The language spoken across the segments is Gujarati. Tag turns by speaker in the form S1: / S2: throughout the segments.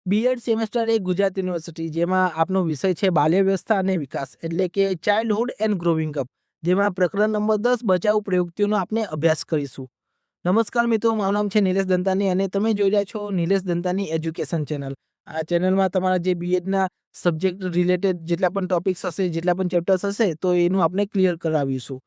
S1: બીએડ સેમેસ્ટર એક ગુજરાત યુનિવર્સિટી જેમાં આપનો વિષય છે બાલ્ય વ્યવસ્થા અને વિકાસ એટલે કે ચાઇલ્ડહુડ એન્ડ ગ્રોવિંગ અપ, જેમાં પ્રકરણ નંબર 10 બચાવ પ્રયુક્તિઓનો આપણે અભ્યાસ કરીશું. નમસ્કાર મિત્રો, મારું નામ છે નિલેશ દંતાની અને તમે જોઈ રહ્યા છો નિલેશ દંતાની એજ્યુકેશન ચેનલ. આ ચેનલમાં તમારા જે બીએડના સબ્જેક્ટ રિલેટેડ જેટલા પણ ટોપિક્સ હશે, જેટલા પણ ચેપ્ટર્સ હશે, તો એનું આપણે ક્લિયર કરાવીશું.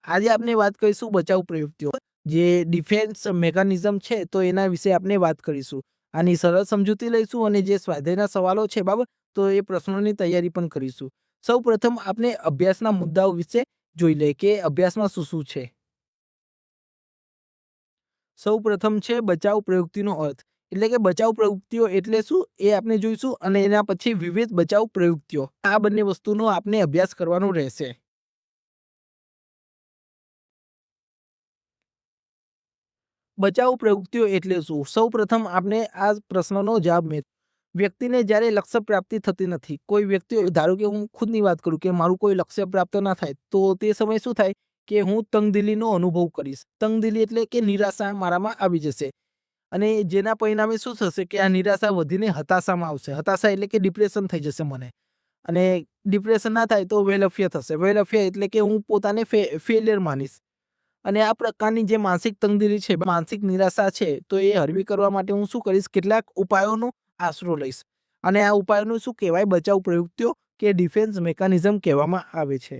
S1: આજે આપણે વાત કરીશું બચાવ પ્રયુક્તિઓ, જે ડિફેન્સ મેકેનિઝમ છે, તો એના વિશે આપણે વાત કરીશું. આની સરળ સમજૂતી લઈશું અને જે સ્વાધ્યાયના સવાલો છે બરાબર, તો એ પ્રશ્નોની તૈયારી પણ કરીશું. સૌ પ્રથમ આપણે અભ્યાસના મુદ્દાઓ વિશે જોઈ લઈએ કે અભ્યાસમાં શું શું છે. સૌ પ્રથમ છે બચાવ પ્રયુક્તિનો અર્થ, એટલે કે બચાવ પ્રયુક્તિઓ એટલે શું એ આપણે જોઈશું અને એના પછી વિવિધ બચાવ પ્રયુક્તિઓ, આ બંને વસ્તુનો આપણે અભ્યાસ કરવાનો રહેશે. બચાવ પ્રવૃત્તિઓ એટલે શું? સૌ પ્રથમ આપણે આ પ્રશ્નનો જવાબ મેળવીએ. વ્યક્તિને જ્યારે લક્ષ્ય પ્રાપ્તિ થતી નથી, કોઈ વ્યક્તિ, ધારો કે હું ખુદની વાત કરું કે મારું કોઈ લક્ષ્ય પ્રાપ્ત ના થાય, તો તે સમયે શું થાય કે હું તંગદિલીનો અનુભવ કરીશ. તંગદિલી એટલે કે નિરાશા મારામાં આવી જશે અને જેના પરિણામે શું થશે કે આ નિરાશા વધીને હતાશામાં આવશે. હતાશા એટલે કે ડિપ્રેશન થઈ જશે મને, અને ડિપ્રેશન ના થાય તો વૈલફ્ય થશે. વૈલફ્ય એટલે કે હું પોતાને ફેલિયર માનીશ. અને આ પ્રકારની જે માનસિક તંગદિલી છે, માનસિક નિરાશા છે, તો એ હળવી કરવા માટે હું શું કરીશ, કેટલાક ઉપાયોનો આશરો લઈશ. અને આ ઉપાયોનું શું કહેવાય, બચાવ પ્રયુક્તિઓ કે ડિફેન્સ મિકેનિઝમ કહેવામાં આવે છે.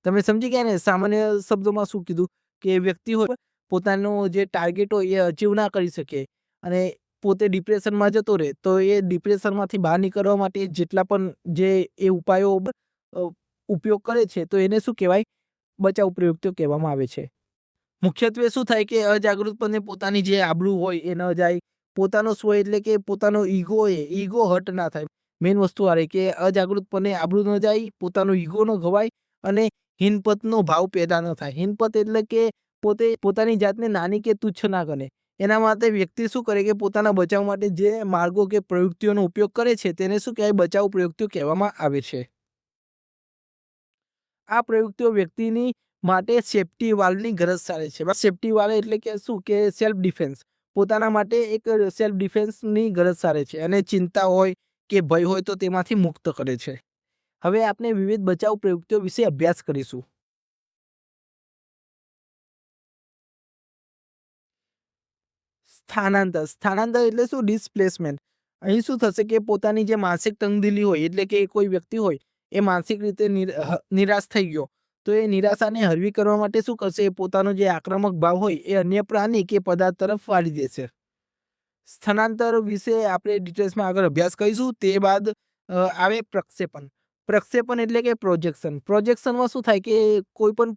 S1: તમે સમજી ગયા ને? સામાન્ય શબ્દોમાં શું કીધું કે વ્યક્તિ હોય, પોતાનો જે ટાર્ગેટ હોય એ અચીવ ના કરી શકે અને પોતે ડિપ્રેશનમાં જતો રહે, તો એ ડિપ્રેશનમાંથી બહાર નીકળવા માટે જેટલા પણ જે એ ઉપાયો ઉપયોગ કરે છે, તો એને શું કહેવાય, બચાવ પ્રયુક્તિઓ કહેવામાં આવે છે. મુખ્યત્વે શું થાય કે અજાગૃતપણે પોતાની જે આબરૂ હોય એ ન જાય, પોતાનો સ્વ એટલે કે પોતાનો ઈગો હોય, ઈગો હર્ટ ના થાય. મેઇન વસ્તુ આ રહી કે અજાગૃતપણે આબરૂ ન જાય, પોતાનો ઈગો ન ઘવાય અને હિનપતનો ભાવ પેદા ન થાય. હિનપત એટલે કે પોતે પોતાની જાતને નાની કે તુચ્છ ના ગણે. એના માટે વ્યક્તિ શું કરે કે પોતાના બચાવ માટે જે માર્ગો કે પ્રયુક્તિઓનો ઉપયોગ કરે છે, તેને શું કહેવાય, બચાવ પ્રયુક્તિઓ કહેવામાં આવે છે. આ પ્રયુક્તિઓ વ્યક્તિની માટે સેફ્ટી વાલ્વની ગરજ સારે છે. સેફ્ટી વાલ્વ એટલે કે શું કે સેલ્ફ ડિફેન્સ, પોતાના માટે એક સેલ્ફ ડિફેન્સની ગરજ સારે છે અને ચિંતા હોય કે ભય હોય તો તેમાંથી મુક્ત કરે છે. હવે આપણે વિવિધ બચાવ પ્રયુક્તિઓ વિશે અભ્યાસ કરીશું. સ્થાનાંતર એટલે શું? ડિસ્પ્લેસમેન્ટ. અહીં શું થશે કે પોતાની જે માનસિક તંગદિલી હોય, એટલે કે કોઈ વ્યક્તિ હોય એ માનસિક રીતે નિરાશ થઈ ગયો, તો એ નિરાશાને હળવી કરવા માટે શું કરશે, એ પોતાનો જે આક્રમક ભાવ હોય એ અન્ય પ્રાણી કે પદાર્થ તરફ વાળી દેશે. સ્થાનાંતર વિશે આપણે ડિટેલ્સમાં આગળ અભ્યાસ કરીશું. તે બાદ આવે પ્રક્ષેપણ. પ્રક્ષેપણ એટલે કે પ્રોજેક્શન. પ્રોજેક્શનમાં શું થાય કે કોઈ પણ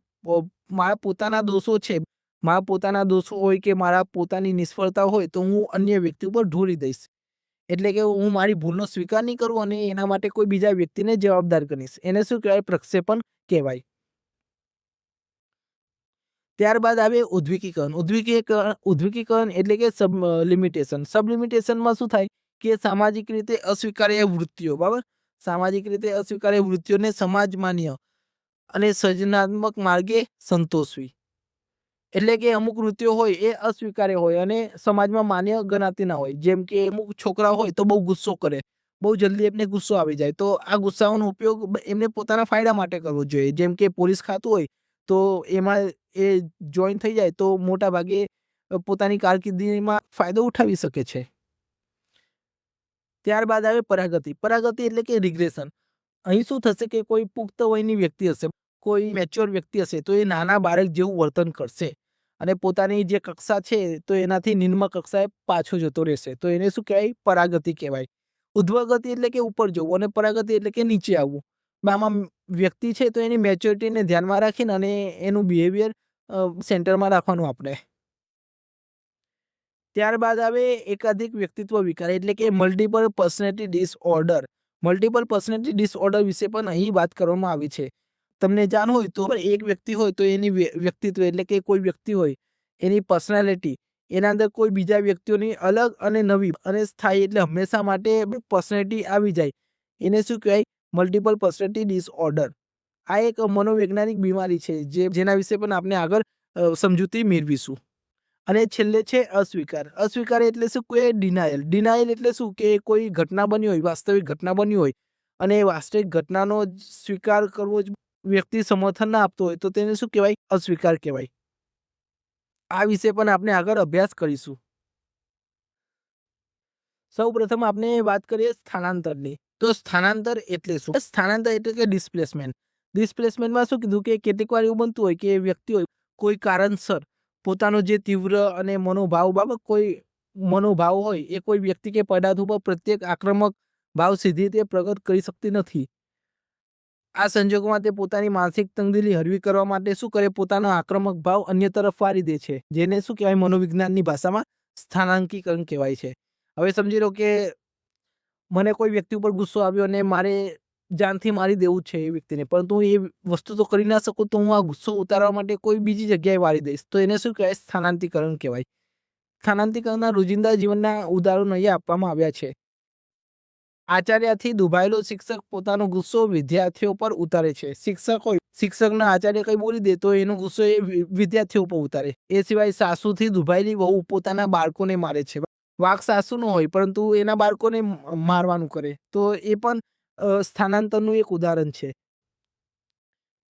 S1: મારા પોતાના દોષો છે, મારા પોતાના દોષો હોય કે મારા પોતાની નિષ્ફળતા હોય, તો હું અન્ય વ્યક્તિ ઉપર ઢોળી દઈશ. એટલે કે હું મારી ભૂલનો સ્વીકાર નહીં કરું અને એના માટે કોઈ બીજા વ્યક્તિને જવાબદાર ગણીશ. એને શું કહેવાય, પ્રક્ષેપણ કહેવાય. ત્યારબાદ આવે ઉદ્વિકીકરણ. ઉદ્વિકીકરણ એટલે કે સબલિમિટેશન. સબલિમિટેશનમાં શું થાય કે સામાજિક રીતે અસ્વીકાર્ય વૃત્તિઓ, બરાબર, સામાજિક રીતે અસ્વીકાર્ય વૃત્તિઓને સમાજ માન્ય અને સર્જનાત્મક માર્ગે સંતોષવી. એટલે કે અમુક વૃત્તિઓ હોય એ અસ્વીકાર્ય હોય અને સમાજમાં માન્ય ગણાતી ના હોય. જેમ કે અમુક છોકરા હોય તો બહુ ગુસ્સો કરે, બહુ જલ્દી એમને ગુસ્સો આવી જાય, તો આ ગુસ્સાઓનો ઉપયોગ એમને પોતાના ફાયદા માટે કરવો જોઈએ. જેમ કે પોલીસ ખાતું હોય તો એમાં એ જોઈન થઈ જાય તો મોટા ભાગે પોતાની કારકિર્દીમાં ફાયદો ઉઠાવી શકે છે. ત્યારબાદ આવે પરાગતિ. પરાગતિ એટલે કે રિગ્રેશન. અહીં શું થશે કે કોઈ પુખ્ત વયની વ્યક્તિ હશે, કોઈ મેચ્યોર વ્યક્તિ હશે, તો એ નાના બાળક જેવું વર્તન કરશે અને પોતાની જે કક્ષા છે તો એનાથી નિમ્ન કક્ષાએ પાછો જતો રહેશે. તો એને શું કહેવાય, પરાગતિ કહેવાય. ઉધ્વગતિ એટલે કે ઉપર જવું અને પરાગતિ એટલે કે નીચે આવવું. આમાં વ્યક્તિ છે તો એની મેચ્યોરિટીને ધ્યાનમાં રાખીને અને એનું બિહેવિયર સેન્ટરમાં રાખવાનું આપણે. ત્યારબાદ આવે એકાધિક વ્યક્તિત્વ વિકાર એટલે કે multiple personality disorder. Multiple personality disorder વિશે પણ અહીં વાત કરવામાં આવી છે. તમને જાણ હોય તો એક વ્યક્તિ હોય તો એની વ્યક્તિત્વ એટલે કે કોઈ વ્યક્તિ હોય એની પર્સનાલિટી, એના અંદર કોઈ બીજા વ્યક્તિઓની અલગ અને નવી અને સ્થાયી એટલે હંમેશા માટે પર્સનાલિટી આવી જાય, એને શું કહેવાય, મલ્ટિપલ પર્સનાલિટી ડિસઓર્ડર. આ એક મનોવૈજ્ઞાનિક બીમારી છે જેના વિશે પણ આપણે આગળ સમજૂતી મેળવીશું. અને છેલ્લે છે અસ્વીકાર. અસ્વીકાર એટલે શું? કે ડિનાયલ. ડિનાયલ એટલે શું? કે કોઈ ઘટના બની હોય, વાસ્તવિક ઘટના બની હોય અને એ વાસ્તવિક ઘટનાનો સ્વીકાર કરવો જ વ્યક્તિ સમર્થન ના આપતો હોય તો તેને શું કહેવાય? અસ્વીકાર કહેવાય. આ વિશે પણ આપણે આગળ અભ્યાસ કરીશું. સૌપ્રથમ આપણે વાત કરીએ સ્થાનાંતરની. તો સ્થાનાંતર એટલે શું? સ્થાનાંતર એટલે કે ડિસ્પ્લેસમેન્ટ. ડિસ્પ્લેસમેન્ટમાં શું કીધું કે કેટલીક વાર એવું બનતું હોય કે વ્યક્તિ હોય કોઈ કારણસર પોતાનો જે તીવ્ર અને કોઈ મનોભાવ હોય એ કોઈ વ્યક્તિ કે પદાર્થ ઉપર પ્રત્યેક આક્રમક ભાવ સીધી રીતે પ્રગટ કરી શકતી નથી. આ સંજોગોમાં તે પોતાની માનસિક તંગદિલી હળવી કરવા માટે શું કરે? પોતાનો આક્રમક ભાવ અન્ય તરફ વારી દે છે. જેને શું કહેવાય? મનોવિજ્ઞાનની ભાષામાં સ્થાનાંકીકરણ કહેવાય છે. હવે સમજી લો કે મને કોઈ વ્યક્તિ ઉપર ગુસ્સો આવ્યો અને મારે જાનથી મારી દેવું છે એ વ્યક્તિને, પરંતુ હું એ વસ્તુ તો કરી ના શકું, તો હું આ ગુસ્સો ઉતારવા માટે કોઈ બીજી જગ્યાએ વાળી દઈશ. તો એને શું કહેવાય? સ્થાનાંતરીકરણ કહેવાય. સ્થાનાંતરીકરણના રોજિંદા જીવનના ઉદાહરણો અહીંયા આપવામાં આવ્યા છે. આચાર્યથી દુભાયેલો શિક્ષક પોતાનો ગુસ્સો વિદ્યાર્થીઓ પર ઉતારે છે. શિક્ષકના આચાર્ય કંઈ બોલી દે તો એનો ગુસ્સો એ વિદ્યાર્થીઓ પર ઉતારે. એ સિવાય સાસુથી દુભાયેલી વહુ પોતાના બાળકોને મારે છે. વાંક સાસુનો હોય પરંતુ એના બાળકોને મારવાનું કરે. તો એ પણ સ્થાનાંતરનું એક ઉદાહરણ છે.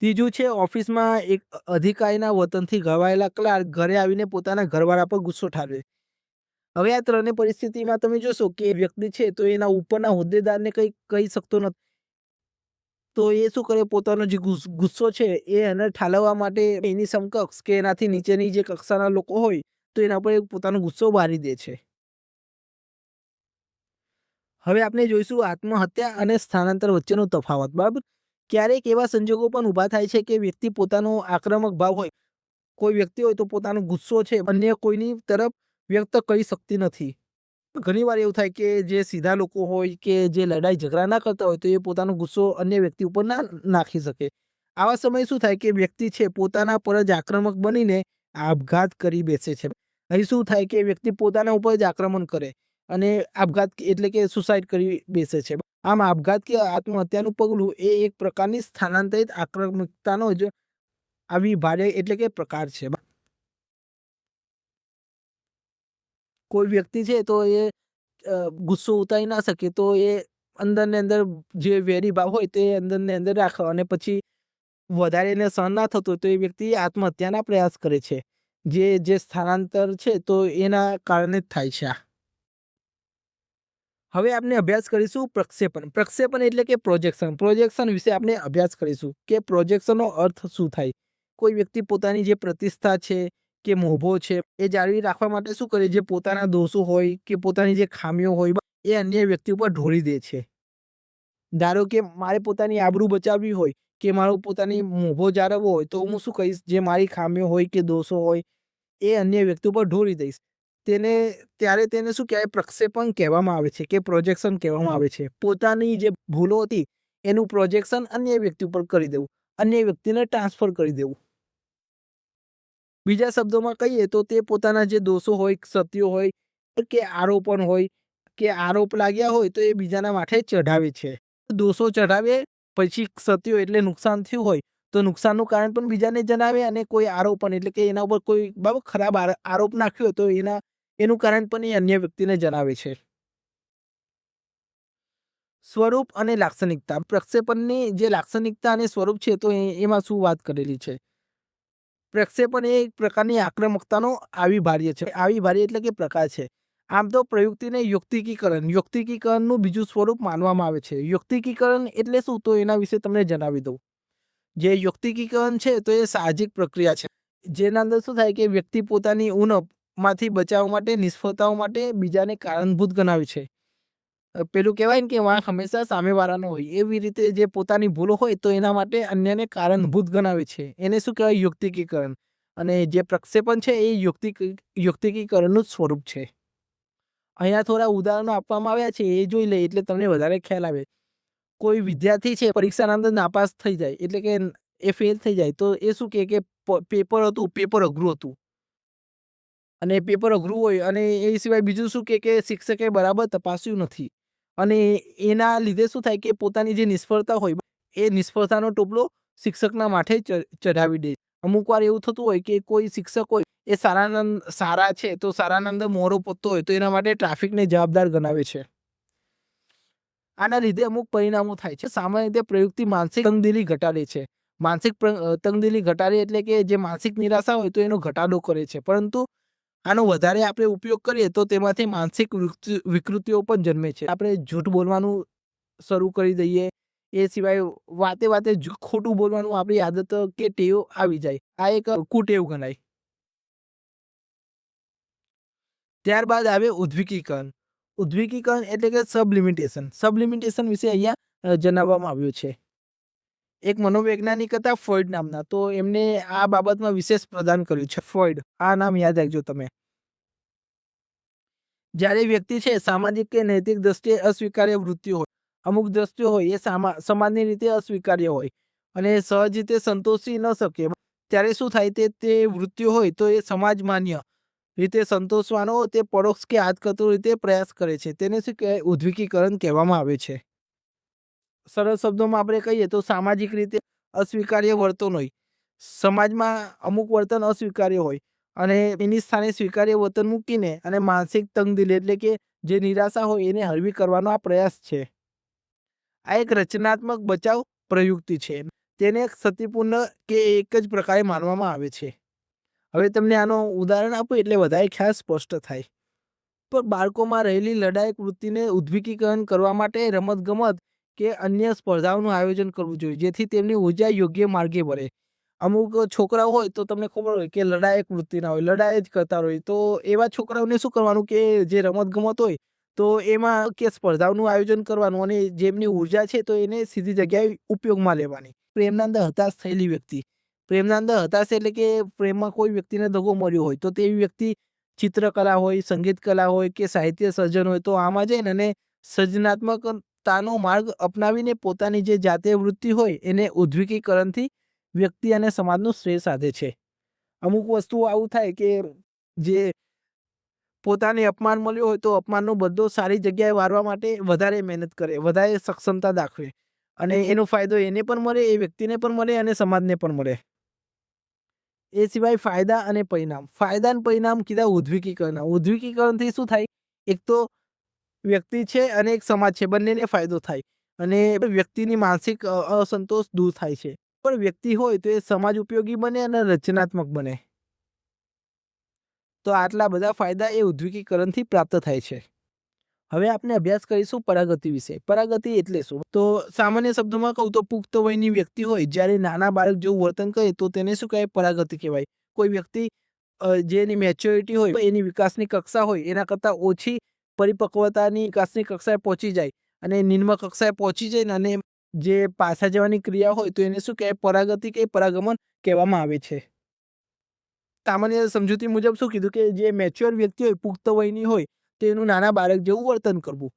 S1: ત્રીજું છે ઓફિસમાં એક અધિકારીના વતનથી ઘવાયેલા ક્લાર્ક ઘરે આવીને પોતાના ઘરવાળા પર ગુસ્સો ઠાલવે. હવે આ ત્રણેય પરિસ્થિતિમાં તમે જોશો કે વ્યક્તિ છે તો એના ઉપરના હોદ્દેદારને કંઈ કહી શકતો નથી. તો એ શું કરે? પોતાનો જે ગુસ્સો છે એને ઠાલવવા માટે એની સમકક્ષ કે એનાથી નીચેની જે કક્ષાના લોકો હોય તો એના પર પોતાનો ગુસ્સો વારી દે છે. હવે આપણે જોઈશું આત્મહત્યા અને સ્થાનાંતર વચ્ચેનો તફાવત. બરાબર. ક્યારેક એવા સંજોગો પણ ઊભા થાય છે કે વ્યક્તિ પોતાનો આક્રમક ભાવ હોય, કોઈ વ્યક્તિ હોય તો પોતાનો ગુસ્સો છે અન્ય કોઈની તરફ વ્યક્ત કરી શકતી નથી. ઘણીવાર એવું થાય કે જે સીધા લોકો હોય કે જે લડાઈ ઝઘડા ના કરતા હોય તો એ પોતાનો ગુસ્સો અન્ય વ્યક્તિ ઉપર ના નાખી શકે. આવા સમયે શું થાય કે વ્યક્તિ છે પોતાના પર જ આક્રમક બનીને આપઘાત કરી બેસે છે. અહીં શું થાય કે વ્યક્તિ પોતાના ઉપર જ આક્રમણ કરે અને આપઘાત એટલે કે સુસાઇડ કરી બેસે છે. આમ આપઘાત કે આત્મહત્યાનું પગલું એ એક પ્રકારની સ્થાનાંતરિત આક્રમકતાનો જ આવી ભારે એટલે કે પ્રકાર છે. કોઈ વ્યક્તિ છે તો એ ગુસ્સો ઉતારી ના શકે તો એ અંદર ને અંદર જે વેરી ભાવ હોય તે અંદર ને અંદર રાખે અને પછી વધારે એને સહન ના થતું હોય તો એ વ્યક્તિ આત્મહત્યાના પ્રયાસ કરે છે. જે સ્થાનાંતર છે તો એના કારણે જ થાય છે. હવે આપણે અભ્યાસ કરીશું પ્રક્ષેપણ. પ્રક્ષેપણ એટલે કે પ્રોજેક્શન. પ્રોજેક્શન વિશે આપણે અભ્યાસ કરીશું કે પ્રોજેક્શનનો અર્થ શું થાય. કોઈ વ્યક્તિ પોતાની જે પ્રતિષ્ઠા છે કે મોભો છે એ જાળવી રાખવા માટે શું કરે? જે પોતાના દોષો હોય કે પોતાની જે ખામીઓ હોય એ અન્ય વ્યક્તિ ઉપર ઢોળી દે છે. ધારો કે મારે પોતાની આબરૂ બચાવવી હોય કે મારો પોતાની મોભો જાળવવો હોય તો હું શું કહીશ? જે મારી ખામીઓ હોય કે દોષો હોય એ અન્ય વ્યક્તિ ઉપર ઢોળી દઈશ. ત્યારે તેને શું કહેવાય? પ્રક્ષેપણ કહેવામાં આવે છે કે પ્રોજેક્શન કહેવામાં આવે છે. પોતાની જે ભૂલો હતી એનું પ્રોજેક્શન અન્ય વ્યક્તિ ઉપર કરી દેવું, અન્ય વ્યક્તિને ટ્રાન્સફર કરી દેવું. બીજા શબ્દોમાં કહીએ તો તે પોતાના જે દોષો હોય, સત્યો હોય કે આરોપણ હોય કે આરોપ લાગ્યા હોય તો એ બીજાના માથે ચઢાવે છે. દોષો ચઢાવે પછી સત્યો એટલે નુકસાન થયું હોય તો નુકસાનનું કારણ પણ બીજાને જણાવે અને કોઈ આરોપણ એટલે કે એના ઉપર કોઈ ખરાબ આરોપ નાખ્યો તો એનું કારણ પણ એ અન્ય વ્યક્તિને જણાવે છે. સ્વરૂપ અને લાક્ષણિકતા. પ્રક્ષેપણની જે લાક્ષણિકતા અને સ્વરૂપ છે તો એમાં શું વાત કરેલી છે? પ્રક્ષેપણ એ એક પ્રકારની આક્રમકતાનો આવિર્ભાર્ય છે. આવિર્ભાર્ય એટલે કે પ્રકાર છે. આમ તો પ્રયુક્તિને યૌક્તિકીકરણનું બીજું સ્વરૂપ માનવામાં આવે છે. યૌક્તિકીકરણ એટલે શું? તો એના વિશે તમને જણાવી દઉં. જે યૌક્તિકીકરણ છે તો એ સાહજિક પ્રક્રિયા છે. જેના અંદર શું થાય કે વ્યક્તિ પોતાની ઉણપમાંથી બચાવવા માટે, નિષ્ફળતાઓ માટે બીજાને કારણભૂત ગણાવે છે. પેલું કહેવાય ને કે વાંક હંમેશા સામેવાળાનો હોય. એવી રીતે જે પોતાની ભૂલો હોય તો એના માટે અન્યને કારણભૂત ગણાવે છે. એને શું કહેવાય? યૌક્તિકીકરણ. અને જે પ્રક્ષેપણ છે એ યૌક્તિકીકરણનું જ સ્વરૂપ છે. અહીંયા થોડા ઉદાહરણો આપવામાં આવ્યા છે એ જોઈ લઈએ એટલે તમને વધારે ખ્યાલ આવે. કોઈ વિદ્યાર્થી છે પરીક્ષાના અંદર નાપાસ થઈ જાય એટલે કે એ ફેલ થઈ જાય તો એ શું કે પેપર અઘરું હતું અને પેપર અઘરું હોય અને એ સિવાય બીજું શું કે શિક્ષકે બરાબર તપાસ્યું નથી અને એના લીધે શું થાય કે પોતાની જે નિષ્ફળતા હોય એ નિષ્ફળતાનો ટોપલો શિક્ષકના માથે ચઢાવી દે. અમુક વાર એવું થતું હોય કે કોઈ શિક્ષક હોય એ સારા છે તો સારાના અંદર મોરો પોતતો હોય તો એના માટે ટ્રાફિકને જવાબદાર ગણાવે છે. આના લીધે અમુક પરિણામો થાય છે. સામાન્ય રીતે પ્રયુક્તિ માનસિક તંગદિલી ઘટાડે છે. તંગદિલી ઘટાડે એટલે કે જે માનસિક નિરાશા હોય તો એનો ઘટાડો કરે છે. પરંતુ આનો વધારે આપણે ઉપયોગ કરીએ તો તેમાંથી માનસિક વિકૃતિઓ પણ જન્મે છે. આપણે જૂઠ બોલવાનું શરૂ કરી દઈએ, એ સિવાય વાતે વાતે ખોટું બોલવાનું આપણી આદત કે ટેવ આવી જાય. આ એક કુટેવ ગણાય. ત્યારબાદ આવે ઉદ્વિકીકરણ. ઉદ્વિકીકરણ એટલે કે સબલિમિટેશન. સબલિમિટેશન વિશે અહીંયા જણાવવામાં આવ્યું છે. એક મનોવૈજ્ઞાનિક હતા ફ્રોઈડ નામના, તો એમને આ બાબતમાં વિશેષ પ્રદાન કર્યું છે. ફ્રોઈડ, આ નામ યાદ રાખજો તમે. જ્યારે વ્યક્તિ છે સામાજિક કે નૈતિક દ્રષ્ટિએ અસ્વીકાર્ય વૃત્તિઓ હોય, અમુક દ્રષ્ટિઓ હોય એ સમાજની રીતે અસ્વીકાર્ય હોય અને સહજ રીતે સંતોષી ન શકે, ત્યારે શું થાય, તે વૃત્તિઓ હોય તો એ સમાજ માન્ય રીતે સંતોષવાનો તે પરોક્ષ કે આડકતરી રીતે પ્રયાસ કરે છે. તેને શું કહેવાય? ઉદ્વિકીકરણ કહેવામાં આવે છે. સરળ શબ્દોમાં આપણે કહીએ તો સામાજિક રીતે અસ્વીકાર્ય વર્તન હોય. સમાજમાં અમુક વર્તન અસ્વીકાર્ય હોય અને એની સ્થાને સ્વીકાર્ય વર્તન મૂકીને અને માનસિક તંગદિલી એટલે કે જે નિરાશા હોય એને હળવી કરવાનો આ પ્રયાસ છે. આ એક રચનાત્મક બચાવ પ્રયુક્તિ છે. તેને એક ક્ષતિપૂર્ણ કે એક જ પ્રકારે માનવામાં આવે છે. હવે તમને આનો ઉદાહરણ આપું એટલે વધારે ખ્યાલ સ્પષ્ટ થાય. પણ બાળકોમાં રહેલી લડાયક વૃત્તિને ઉદ્વિકીકરણ કરવા માટે રમતગમત કે અન્ય સ્પર્ધાઓનું આયોજન કરવું જોઈએ, જેથી તેમની ઉર્જા યોગ્ય માર્ગે વળે. અમુક છોકરાઓ હોય તો તમને ખબર હોય કે લડાયક વૃત્તિના હોય, લડાઈ જ કરતા હોય, તો એવા છોકરાઓને શું કરવાનું કે જે રમતગમત હોય તો એમાં કે સ્પર્ધાઓનું આયોજન કરવાનું અને જેમની ઉર્જા છે તો એને સીધી જગ્યાએ ઉપયોગમાં લેવાની. પ્રેમના અંદર હતાશ થયેલી વ્યક્તિ, પ્રેમના અંદર હતાશ એટલે કે પ્રેમમાં કોઈ વ્યક્તિને દગો મળ્યો હોય તો તેવી વ્યક્તિ ચિત્રકલા હોય, સંગીત કલા હોય કે સાહિત્ય સર્જન હોય તો આમાં જઈને અને સર્જનાત્મકતાનો માર્ગ અપનાવીને પોતાની જે જાતીય વૃત્તિ હોય એને ઉદ્વિકીકરણથી વ્યક્તિ અને સમાજનું શ્રેય સાધે છે. અમુક વસ્તુઓ આવું થાય કે જે પોતાને અપમાન મળ્યો હોય તો અપમાનનો બદલો સારી જગ્યાએ વારવા માટે વધારે મહેનત કરે, વધારે સક્ષમતા દાખવે અને એનો ફાયદો એને પણ મળે, એ વ્યક્તિને પણ મળે અને સમાજને પણ મળે. એ સિવાય ફાયદા અને પરિણામ. ફાયદા અને પરિણામ કીધા ઉદ્વિકીકરણના. ઉદ્વિકીકરણથી શું થાય? એક તો વ્યક્તિ છે અને એક સમાજ છે, બંનેને ફાયદો થાય અને વ્યક્તિની માનસિક અસંતોષ દૂર થાય છે. પણ વ્યક્તિ હોય તો એ સમાજ ઉપયોગી બને અને રચનાત્મક બને. તો આટલા બધા ફાયદા એ ઉદ્વિકીકરણથી પ્રાપ્ત થાય છે. હવે આપણે અભ્યાસ કરીશું પરાગતિ વિશે. પરાગતિ એટલે શું? તો સામાન્ય શબ્દોમાં કહું તો પુખ્ત વયની વ્યક્તિ હોય જ્યારે નાના બાળક જેવું વર્તન કરે તો તેને શું કહેવાય? પરાગતિ કહેવાય. કોઈ વ્યક્તિ જેની મેચ્યોરિટી હોય, એની વિકાસની કક્ષા હોય એના કરતાં ઓછી પરિપક્વતાની વિકાસની કક્ષાએ પહોંચી જાય અને નિમ્ન કક્ષાએ પહોંચી જાય અને જે પાછા જવાની ક્રિયા હોય તો એને શું કહેવાય? પરાગતિ કે પરાગમન કહેવામાં આવે છે. સામાન્ય સમજૂતી મુજબ શું કીધું કે જે મેચ્યોર વ્યક્તિ હોય, પુખ્ત વયની હોય તો એનું નાના બાળક જેવું વર્તન કરવું.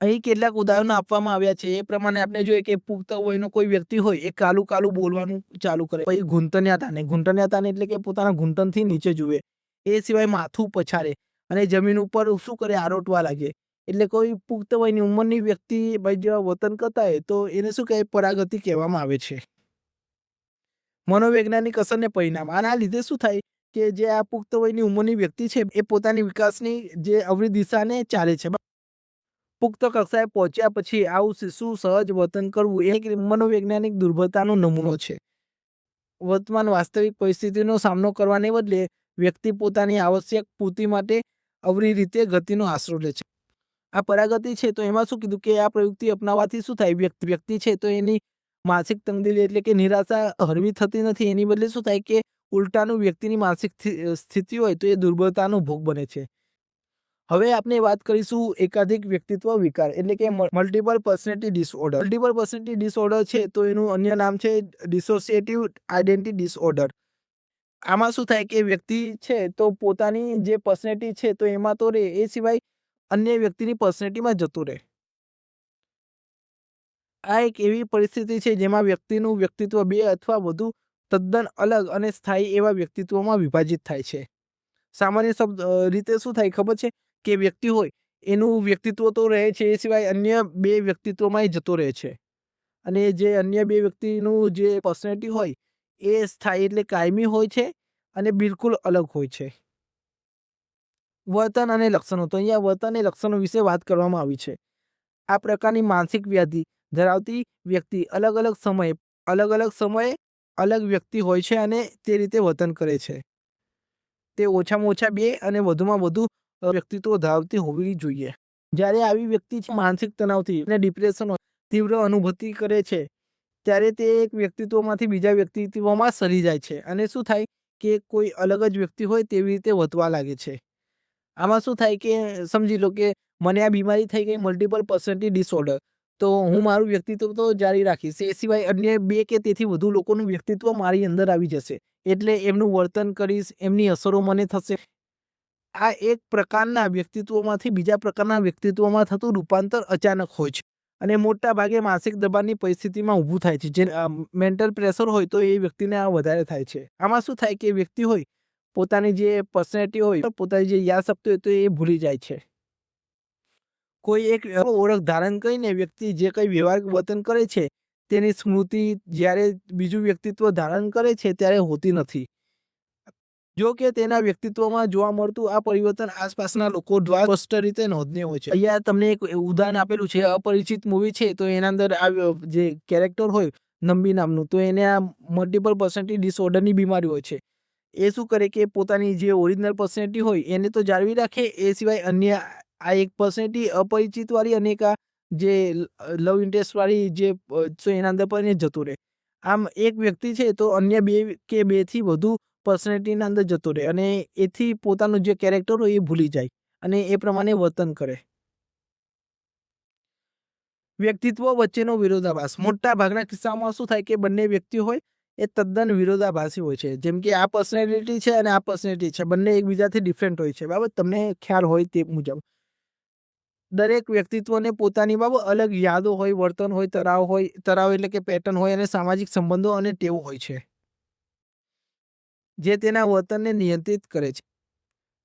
S1: અહીં કેટલાક ઉદાહરણો આપવામાં આવ્યા છે. એ પ્રમાણે આપણે જોઈએ કે પુખ્ત વયનો કોઈ વ્યક્તિ હોય એ કાલું કાલું બોલવાનું ચાલુ કરે, પછી ઘૂંટણિયા તાને એટલે કે પોતાના ઘૂંટણથી નીચે જુએ. એ સિવાય માથું પછાડે અને જમીન ઉપર શું કરે? આરોટવા લાગે. એટલે કોઈ પુખ્ત વયની ઉંમરની વ્યક્તિ ભાઈ જેવા વર્તન કરતા હોય તો એને શું કહેવાય? પરાગતિ કહેવામાં આવે છે. મનોવૈજ્ઞાનિક અસર ને પરિણામ. આના લીધે શું થાય કે જે આ પુખ્ત વયની ઉંમરની વ્યક્તિ છે એ પોતાની વિકાસની જે અવળી દિશાને ચાલે છે. પુખ્ત કક્ષાએ પહોંચ્યા પછી આવું શિશુ સહજ વર્તન કરવું એ એક મનોવૈજ્ઞાનિક દુર્બળતાનો નમૂનો છે. વર્તમાન વાસ્તવિક પરિસ્થિતિનો સામનો કરવાને બદલે વ્યક્તિ પોતાની આવશ્યક પૂર્તિ માટે અવળી રીતે ગતિનો આશરો લે છે. આ પરાગતિ છે તો એમાં શું કીધું કે આ પ્રયુક્તિ અપનાવવાથી શું થાય? વ્યક્તિ છે તો એની માનસિક તંગદિલી એટલે કે નિરાશા હળવી થતી નથી. એની બદલે શું થાય કે ઉલટાનું વ્યક્તિની માનસિક સ્થિતિ હોય તો એ દુર્બળતાનો ભોગ બને છે. હવે આપણે વાત કરીશું એકાધિક વ્યક્તિત્વ વિકાર એટલે કે multiple personality disorder. Multiple personality disorder છે તો એનું અન્ય નામ છે ડિસોસિએટિવ આઇડેન્ટિટી ડિસઓર્ડર. આમાં શું થાય કે વ્યક્તિ છે તો પોતાની જે પર્સનાલિટી છે તો એમાં તો રહે, એ સિવાય અન્ય વ્યક્તિની પર્સનાલિટીમાં જતો રહે. આ એક એવી પરિસ્થિતિ છે જેમાં વ્યક્તિનું વ્યક્તિત્વ બે અથવા વધુ તદ્દન અલગ અને સ્થાયી એવા વ્યક્તિત્વમાં વિભાજિત થાય છે. સામાન્ય રીતે શું થાય ખબર છે કે વ્યક્તિ હોય એનું વ્યક્તિત્વ તો રહે છે, એ સિવાય અન્ય બે વ્યક્તિત્વમાં જતો રહે છે અને જે અન્ય બે વ્યક્તિનું જે પર્સનાલિટી હોય એ સ્થાયી એટલે કાયમી હોય છે અને બિલકુલ અલગ હોય છે. વર્તન અને લક્ષણો, તો અહીંયા વર્તન અને લક્ષણો વિશે વાત કરવામાં આવી છે. આ પ્રકારની માનસિક વ્યાધિ ધરાવતી વ્યક્તિ અલગ અલગ સમયે અલગ વ્યક્તિ હોય છે અને તે રીતે વર્તન કરે છે. તે ઓછામાં ઓછા 2 અને વધુમાં વધુ વ્યક્તિત્વ ધરાવતી હોવી જોઈએ. જ્યારે આવી વ્યક્તિ છે માનસિક તણાવથી અને ડિપ્રેશન તીવ્ર અનુભૂતિ કરે છે, ત્યારે તે એક વ્યક્તિત્વમાંથી બીજા વ્યક્તિત્વમાં સરી જાય છે અને શું થાય કે કોઈ અલગ જ વ્યક્તિ હોય તેવી રીતે વર્તવા લાગે છે. આમાં શું થાય કે સમજી લો કે મને આ બીમારી થઈ ગઈ મલ્ટિપલ પર્સનાલિટી ડિસઓર્ડર, તો હું મારું વ્યક્તિત્વ તો જારી રાખીશ, એ સિવાય અન્ય 2 કે તેથી વધુ લોકોનું વ્યક્તિત્વ મારી અંદર આવી જશે. એટલે એમનું વર્તન કરીશ, એમની અસરો મને થશે. આ એક પ્રકારના વ્યક્તિત્વમાંથી બીજા પ્રકારના વ્યક્તિત્વમાં થતું રૂપાંતર અચાનક હોય છે અને મોટા ભાગે માનસિક દબાણની પરિસ્થિતિમાં ઊભું થાય છે. જે મેન્ટલ પ્રેશર હોય તો એ વ્યક્તિને આ વધારે થાય છે. આમાં શું થાય કે વ્યક્તિ હોય પોતાની જે પર્સનાલિટી હોય, પોતાની જે યાદશક્તિ હોય તો એ ભૂલી જાય છે. કોઈ એક ઓળખ ધારણ કરીને વ્યક્તિ જે કંઈ વ્યવહારિક વર્તન કરે છે તેની સ્મૃતિ જ્યારે બીજું વ્યક્તિત્વ ધારણ કરે છે ત્યારે હોતી નથી. જો કે તેના વ્યક્તિત્વમાં જોવા મળતું આ પરિવર્તન આસપાસના લોકો દ્વારા સ્પષ્ટ રીતે નોંધનીય હોય છે. અહીંયા તમને એક ઉદાહરણ આપેલું છે, અપરિચિત મૂવી છે, તો એના અંદર આ જે કેરેક્ટર હોય નંબી નામનું, તો એને આ મલ્ટિપલ પર્સનાલિટી ડિસઓર્ડરની બીમારી હોય છે. એ શું કરે કે પોતાની જે ઓરિજિનલ પર્સનાલિટી હોય એને તો જાળવી રાખે, એ સિવાય અન્ય આ એક પર્સનાલિટી અપરિચિત વાળી અને એક આ જે લવ ઇન્ટરેસ્ટ વાળી જે તો એના અંદર પણ એ જતું રહે. આમ એક વ્યક્તિ છે તો અન્ય 2 કે 2 થી વધુ પર્સનાલિટીના અંદર જતો રહે અને એથી પોતાનું જે કેરેક્ટર હોય એ ભૂલી જાય અને એ પ્રમાણે વર્તન કરે. વ્યક્તિત્વ વચ્ચેનો વિરોધાભાસ, મોટા ભાગના કિસ્સામાં શું થાય કે બંને વ્યક્તિ હોય એ તદ્દન વિરોધાભાસી હોય છે. જેમ કે આ પર્સનાલિટી છે અને આ પર્સનાલિટી છે, બંને એકબીજાથી ડિફરન્ટ હોય છે. બરાબર, તમને ખ્યાલ હોય તે મુજબ દરેક વ્યક્તિત્વને પોતાની અલગ યાદો હોય, વર્તન હોય, તરાવ એટલે કે પેટર્ન હોય અને સામાજિક સંબંધો અને ટેવો હોય છે જે તેના વર્તનને નિયંત્રિત કરે છે.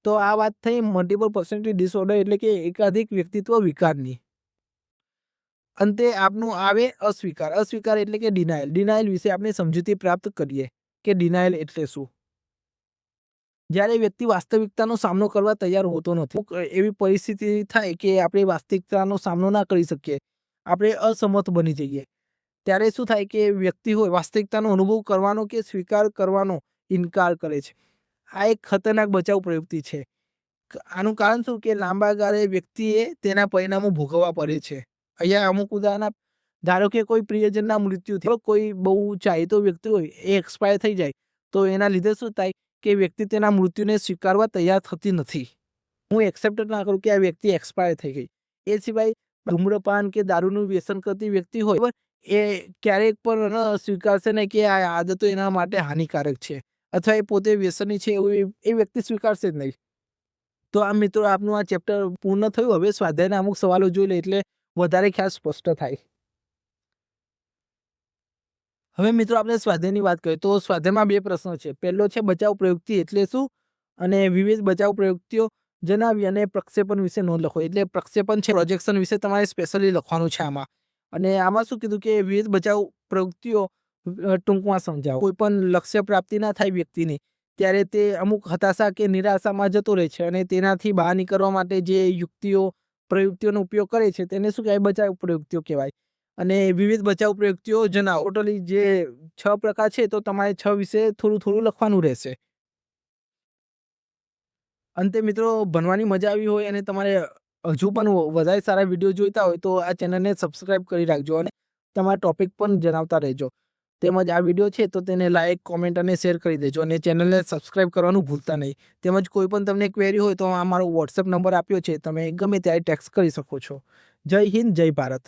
S1: તો આ વાત થઈ મલ્ટિપલ પર્સનાલિટી ડિસઓર્ડર એટલે કે એકાધિક વ્યક્તિત્વ વિકારની. અંતે આપનું આવે અસ્વીકાર. અસ્વીકાર એટલે કે ડિનાયલ. ડિનાયલ વિશે આપણે સમજૂતી પ્રાપ્ત કરીએ કે ડિનાયલ એટલે શું. જ્યારે વ્યક્તિ વાસ્તવિકતાનો સામનો કરવા તૈયાર હોતો નથી, એવી પરિસ્થિતિ થાય કે આપણે વાસ્તવિકતાનો સામનો ના કરી શકીએ, આપણે અસમર્થ બની જઈએ, ત્યારે શું થાય કે વ્યક્તિ હોય વાસ્તવિકતાનો અનુભવ કરવાનો કે સ્વીકાર કરવાનો ઇનકાર કરે છે. આ એક ખતરનાક બચાવ પ્રવૃત્તિ છે. આનું કારણ શું કે લાંબા ગાળે વ્યક્તિએ તેના પરિણામો ભોગવવા પડે છે. અહીંયા અમુક ઉદાહરણ ધારો કે કોઈ પ્રિયજનના મૃત્યુથી કોઈ બહુ ચાહીતો વ્યક્તિ હોય એ એક્સપાયર થઈ જાય, તો એના લીધે શું થાય કે વ્યક્તિ તેના મૃત્યુને સ્વીકારવા તૈયાર થતી નથી. હું એક્સેપ્ટ ના કરું કે આ વ્યક્તિ એક્સપાયર થઈ ગઈ. એ સિવાય ધૂમ્રપાન કે દારૂનું વ્યસન કરતી વ્યક્તિ હોય એ ક્યારેક પણ સ્વીકારશે નહીં કે આ આદતો એના માટે હાનિકારક છે અથવા એ પોતે વ્યસની છે એવું એ વ્યક્તિ સ્વીકારશે જ નહીં. તો આ મિત્રો આપનું આ ચેપ્ટર પૂર્ણ થયું. હવે સ્વાધ્યાયના અમુક સવાલો જોઈ લે એટલે વધારે ખ્યાલ સ્પષ્ટ થાય. હવે મિત્રો આપણે સ્વાધ્યાયની વાત કરીએ તો સ્વાધ્યાયમાં 2 પ્રશ્નો છે. પહેલો છે બચાવ પ્રયુક્તિ એટલે શું અને વિવિધ બચાવ પ્રયુક્તિઓ જણાવી અને પ્રક્ષેપણ વિશે નોંધ લખો. એટલે પ્રક્ષેપણ છે, પ્રોજેક્શન વિશે તમારે સ્પેશિયલી લખવાનું છે આમાં. અને આમાં શું કીધું કે વિવિધ બચાવ પ્રવૃત્તિઓ ટૂંકમાં સમજાવો. કોઈ પણ લક્ષ્ય પ્રાપ્તિ ના થાય વ્યક્તિની ત્યારે તે અમુક હતાશા કે નિરાશામાં જતો રહે છે અને તેનાથી બહાર નીકળવા માટે જે યુક્તિઓ પ્રયુક્તિઓનો ઉપયોગ કરે છે તેને શું કહેવાય? બચાવ પ્રયુક્તિઓ કહેવાય. અને વિવિધ બચાવ પ્રયુક્તિઓ જણાવો. ટોટલી જે 6 પ્રકાર છે તો તમારે 6 વિશે થોડું લખવાનું રહેશે. અંતે મિત્રો ભણવાની મજા આવી હોય અને તમારે હજુ પણ વધારે સારા વિડીયો જોઈતા હોય તો આ ચેનલને સબસ્ક્રાઇબ કરી રાખજો અને તમારા ટોપિક પણ જણાવતા રહેજો. તેમજ આ વિડીયો છે તો તેને લાઈક, કોમેન્ટ અને શેર કરી દેજો અને ચેનલને સબસ્ક્રાઇબ કરવાનું ભૂલતા નહીં. તેમજ કોઈ પણ તમને ક્વેરી હોય તો આ મારો WhatsApp નંબર આપ્યો છે, તમે ગમે ત્યારે ટેક્સ્ટ કરી શકો છો. જય હિન્દ, જય ભારત.